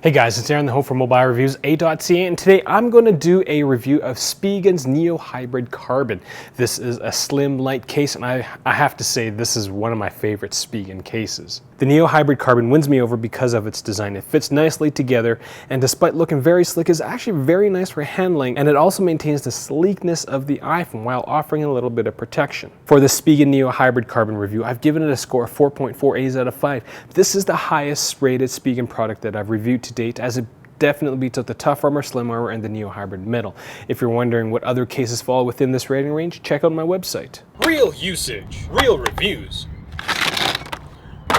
Hey guys, it's Aaron, the home for mobile reviews, a.ca, and today I'm going to do a review of Spigen's Neo Hybrid Carbon. This is a slim, light case, and I have to say this is one of my favorite Spigen cases. The Neo Hybrid Carbon wins me over because of its design. It fits nicely together, and despite looking very slick, is actually very nice for handling, and it also maintains the sleekness of the iPhone while offering a little bit of protection. For the Spigen Neo Hybrid Carbon review, I've given it a score of 4.4 A's out of 5. This is the highest rated Spigen product that I've reviewed to date, as it definitely beats out the Tough Armor, Slim Armor, and the Neo Hybrid Metal. If you're wondering what other cases fall within this rating range, check out my website. Real usage, real reviews.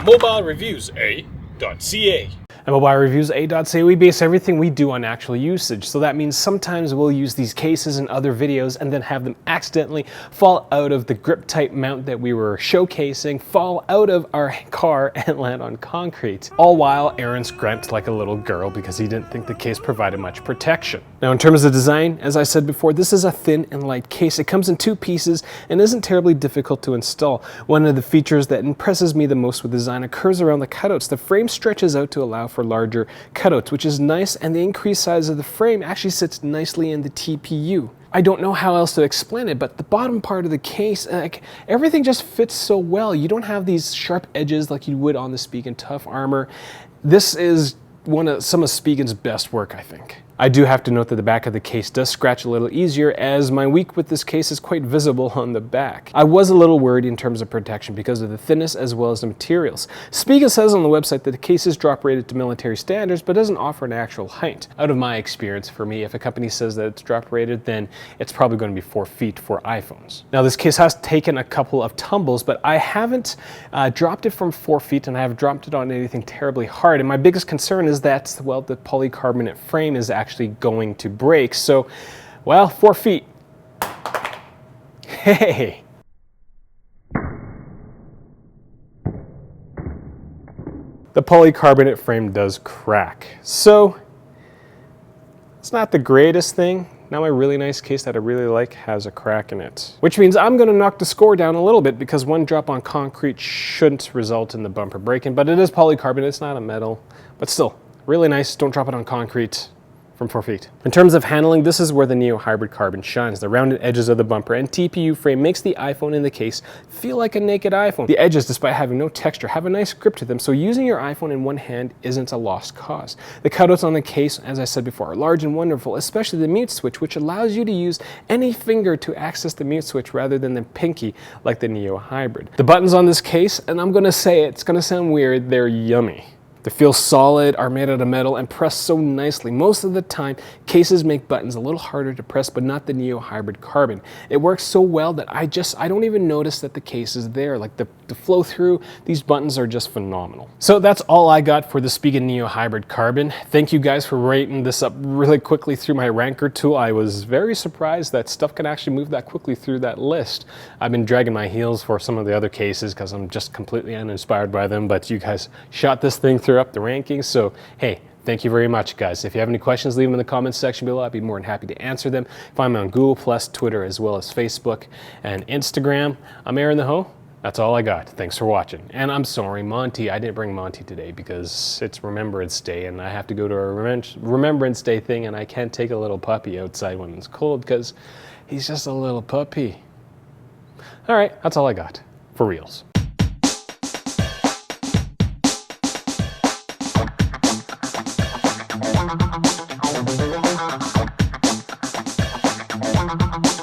Mobile reviews, a.ca. At Mobile Reviews A.ca, we base everything we do on actual usage. So that means sometimes we'll use these cases in other videos and then have them accidentally fall out of the grip type mount that we were showcasing, fall out of our car and land on concrete. All while Aaron scrimped like a little girl because he didn't think the case provided much protection. Now in terms of design, as I said before, this is a thin and light case. It comes in two pieces and isn't terribly difficult to install. One of the features that impresses me the most with design occurs around the cutouts. The frame stretches out to allow for larger cutouts, which is nice, and the increased size of the frame actually sits nicely in the TPU. I don't know how else to explain it, but the bottom part of the case, everything just fits so well. You don't have these sharp edges like you would on the Spigen Tough Armor. This is some of Spigen's best work, I think. I do have to note that the back of the case does scratch a little easier, as my week with this case is quite visible on the back. I was a little worried in terms of protection because of the thinness as well as the materials. Spigen says on the website that the case is drop rated to military standards but doesn't offer an actual height. Out of my experience, for me, if a company says that it's drop rated, then it's probably going to be 4 feet for iPhones. Now this case has taken a couple of tumbles, but I haven't dropped it from 4 feet, and I haven't dropped it on anything terribly hard. And my biggest concern is that, well, the polycarbonate frame is actually going to break. So, well, 4 feet. Hey. The polycarbonate frame does crack. So, it's not the greatest thing. Now my really nice case that I really like has a crack in it. Which means I'm going to knock the score down a little bit, because one drop on concrete shouldn't result in the bumper breaking. But it is polycarbonate, it's not a metal. But still, really nice. Don't drop it on concrete from 4 feet. In terms of handling, this is where the Neo Hybrid Carbon shines. The rounded edges of the bumper and TPU frame makes the iPhone in the case feel like a naked iPhone. The edges, despite having no texture, have a nice grip to them, so using your iPhone in one hand isn't a lost cause. The cutouts on the case, as I said before, are large and wonderful, especially the mute switch, which allows you to use any finger to access the mute switch rather than the pinky like the Neo Hybrid. The buttons on this case, and I'm going to say it, it's going to sound weird, they're yummy. They feel solid, are made out of metal, and press so nicely. Most of the time, cases make buttons a little harder to press, but not the Neo Hybrid Carbon. It works so well that I don't even notice that the case is there. Like the flow through, these buttons are just phenomenal. So that's all I got for the Spigen Neo Hybrid Carbon. Thank you guys for rating this up really quickly through my ranker tool. I was very surprised that stuff can actually move that quickly through that list. I've been dragging my heels for some of the other cases because I'm just completely uninspired by them, but you guys shot this thing through up the rankings. So hey, thank you very much, guys. If you have any questions, leave them in the comments section below. I'd be more than happy to answer them. Find me on Google+, Twitter, as well as Facebook and Instagram. I'm Aaron the Ho. That's all I got. Thanks for watching. And I'm sorry, Monty. I didn't bring Monty today because it's Remembrance Day, and I have to go to a Remembrance Day thing, and I can't take a little puppy outside when it's cold because he's just a little puppy. All right, that's all I got. For reals. Thank you.